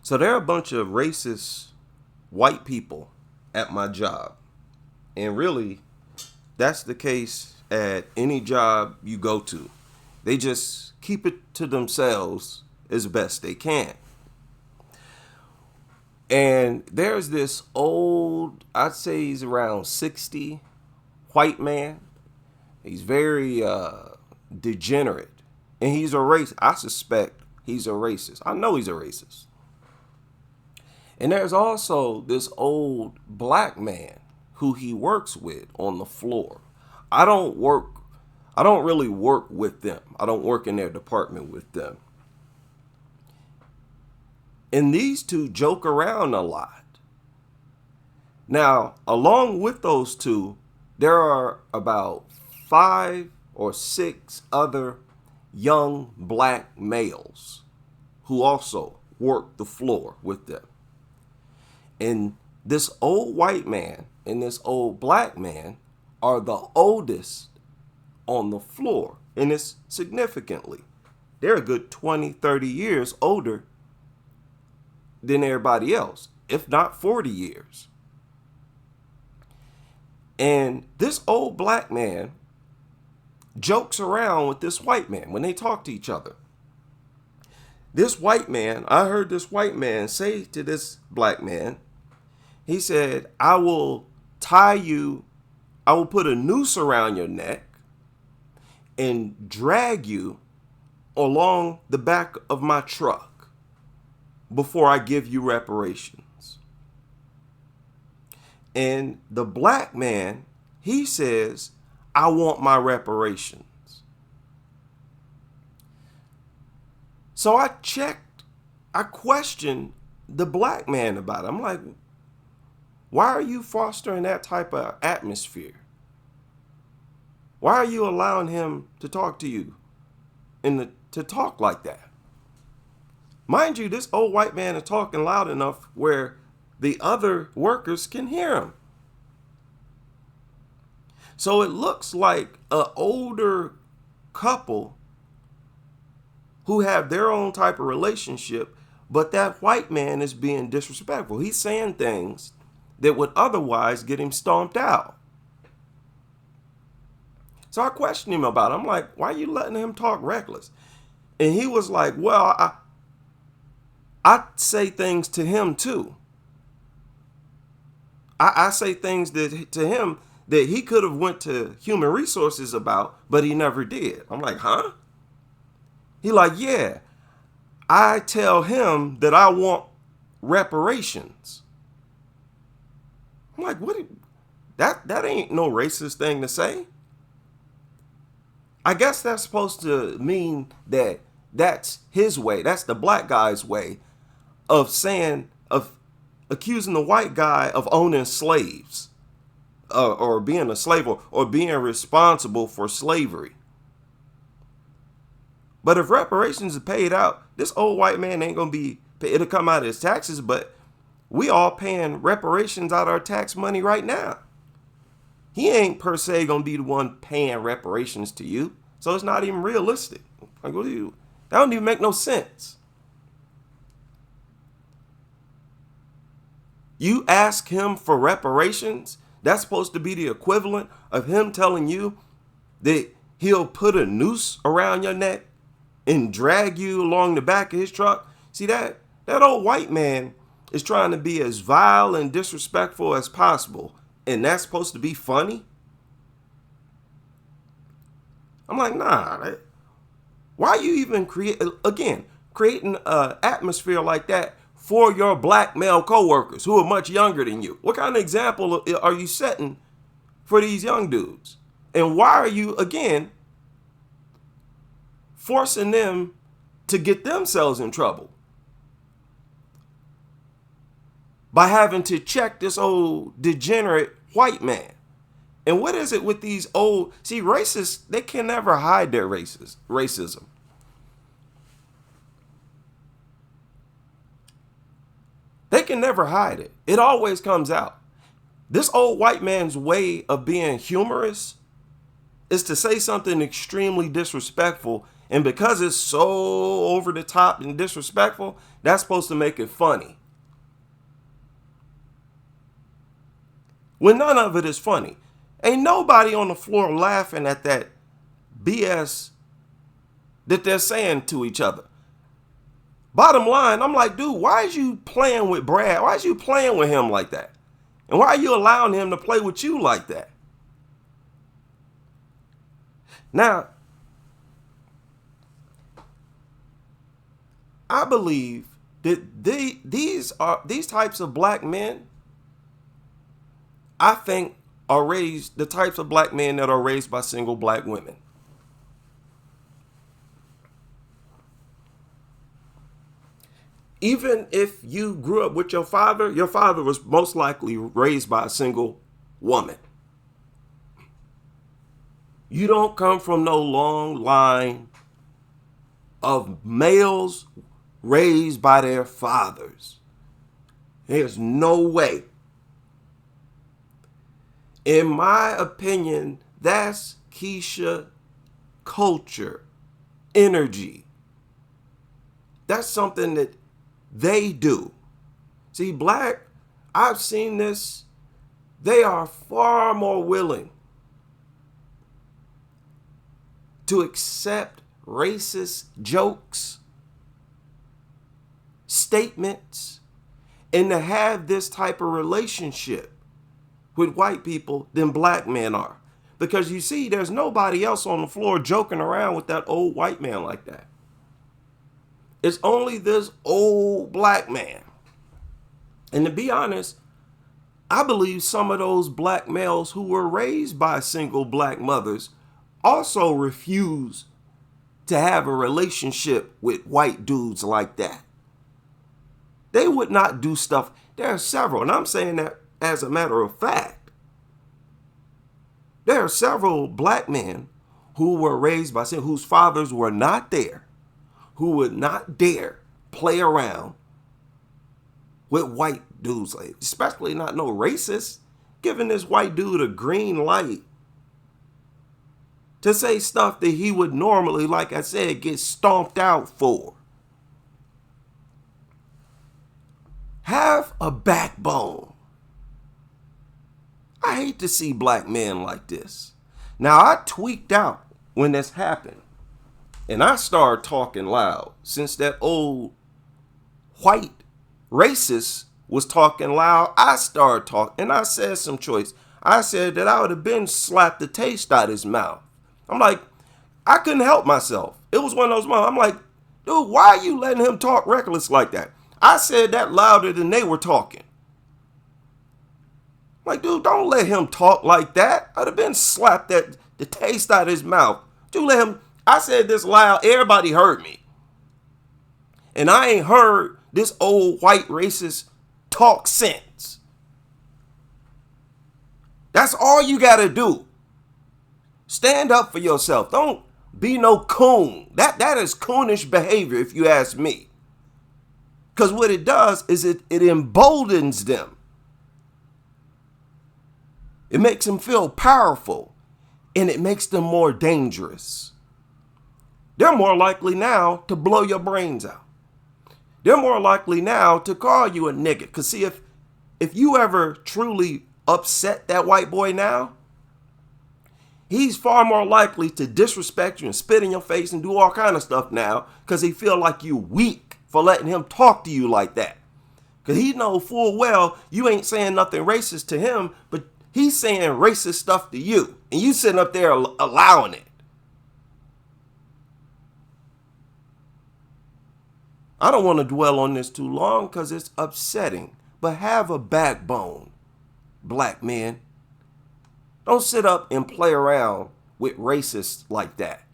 So there are a bunch of racist white people at my job. And really, that's the case at any job you go to. They just keep it to themselves as best they can. And there's this old, I'd say he's around 60, white man. He's very degenerate. And he's a racist. I suspect he's a racist. I know he's a racist. And there's also this old black man who he works with on the floor. I don't really work with them. I don't work in their department with them. And these two joke around a lot. Now, along with those two, there are about 5 or 6 other young black males who also work the floor with them. And this old white man and this old black man are the oldest on the floor. And it's significantly. They're a good 20, 30 years older than everybody else, if not 40 years. And this old black man jokes around with this white man when they talk to each other. This white man, I heard this white man say to this black man, he said, I will put a noose around your neck and drag you along the back of my truck before I give you reparations. And the black man, he says, I want my reparations. So I questioned the black man about it. I'm like, why are you fostering that type of atmosphere? Why are you allowing him to talk to you and to talk like that? Mind you, this old white man is talking loud enough where the other workers can hear him. So it looks like an older couple who have their own type of relationship, but that white man is being disrespectful. He's saying things that would otherwise get him stomped out. So I questioned him about it. I'm like, why are you letting him talk reckless? And he was like, well, I say things to him too. I say things to him that he could have went to human resources about, but he never did. I'm like, huh? He like, yeah, I tell him that I want reparations. I'm like, what? That ain't no racist thing to say. I guess that's supposed to mean that that's his way. That's the black guy's way of accusing the white guy of owning slaves or being a slave or being responsible for slavery. But if reparations are paid out, this old white man ain't going to be, it'll come out of his taxes, but we all paying reparations out of our tax money right now. He ain't per se going to be the one paying reparations to you. So it's not even realistic. Like, what do you, that don't even make no sense. You ask him for reparations, that's supposed to be the equivalent of him telling you that he'll put a noose around your neck and drag you along the back of his truck. See, that old white man is trying to be as vile and disrespectful as possible. And that's supposed to be funny? I'm like, nah. Why are you even creating an atmosphere like that for your black male coworkers who are much younger than you? What kind of example are you setting for these young dudes? And why are you, again, forcing them to get themselves in trouble by having to check this old degenerate white man? And what is it with these old, see, racists, they can never hide their racism. They can never hide it. It always comes out. This old white man's way of being humorous is to say something extremely disrespectful And because it's so over the top and disrespectful, that's supposed to make it funny. When none of it is funny. Ain't nobody on the floor laughing at that BS that they're saying to each other. Bottom line, I'm like, dude, why is you playing with Brad? Why is you playing with him like that? And why are you allowing him to play with you like that? Now, I believe that these types of black men, I think, are raised the types of black men that are raised by single black women. Even if you grew up with your father was most likely raised by a single woman. You don't come from no long line of males raised by their fathers. There's no way. In my opinion, that's Keisha culture, energy. That's something that they do. See, black, I've seen this. They are far more willing to accept racist jokes, statements, and to have this type of relationship with white people than black men are. Because you see, there's nobody else on the floor joking around with that old white man like that. It's only this old black man. And to be honest, I believe some of those black males who were raised by single black mothers also refuse to have a relationship with white dudes like that. They would not do stuff. There are several, and I'm saying that as a matter of fact. There are several black men who were raised by single, whose fathers were not there, who would not dare play around with white dudes, especially not no racist, giving this white dude a green light to say stuff that he would normally, like I said, get stomped out for. Have a backbone. I hate to see black men like this. Now, I tweaked out when this happened. And I started talking loud. Since that old white racist was talking loud, I started talking. And I said some choice. I said that I would have been slapped the taste out of his mouth. I'm like, I couldn't help myself. It was one of those moments. I'm like, dude, why are you letting him talk reckless like that? I said that louder than they were talking. Like, dude, don't let him talk like that. I'd have been slapped the taste out of his mouth. Dude, let him. I said this loud. Everybody heard me. And I ain't heard this old white racist talk since. That's all you got to do. Stand up for yourself. Don't be no coon. That is coonish behavior, if you ask me. Because what it does is it emboldens them. It makes them feel powerful, and it makes them more dangerous. They're more likely now to blow your brains out. They're more likely now to call you a nigga. Because see, if you ever truly upset that white boy now, he's far more likely to disrespect you and spit in your face and do all kind of stuff now because he feel like you weak for letting him talk to you like that. Because he know full well you ain't saying nothing racist to him, but he's saying racist stuff to you. And you sitting up there allowing it. I don't want to dwell on this too long because it's upsetting. But have a backbone, black men. Don't sit up and play around with racists like that.